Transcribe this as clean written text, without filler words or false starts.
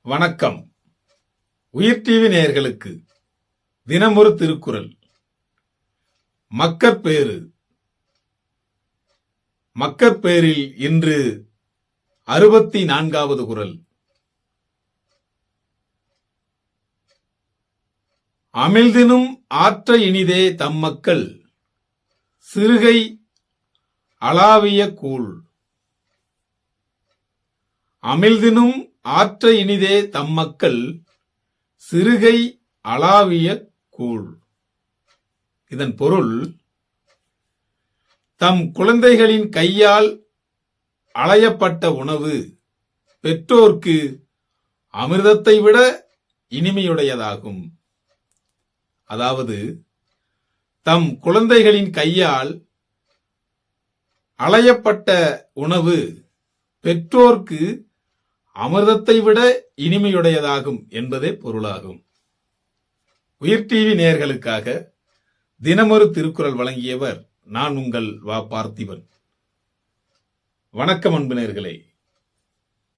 வணக்கம். உயிர் டிவி நேயர்களுக்கு தினமொரு திருக்குறள். மக்கட்பேறு. மக்கட்பேறில் இன்று 64வது குறள். அமிழ்தினும் ஆற்ற இனிதே தம்மக்கள் சிறுகை அளாவிய கூழ். அமிழ்தினும் ஆற்ற இனிதே தம்மக்கள் சிறுகை அளாவிய கூழ். இதன் பொருள், தம் குழந்தைகளின் கையால் அளையப்பட்ட உணவு பெற்றோர்க்கு அமிர்தத்தை விட இனிமையுடையதாகும். அதாவது, தம் குழந்தைகளின் கையால் அளையப்பட்ட உணவு பெற்றோர்க்கு அமிர்தத்தை விட இனிமையுடையதாகும் என்பதே பொருளாகும். உயிர் டிவி நேயர்களுக்காக தினமொரு திருக்குறள் வழங்கியவர் நான் உங்கள் வா பார்த்திபன். வணக்கம் அன்பு நேயர்களே.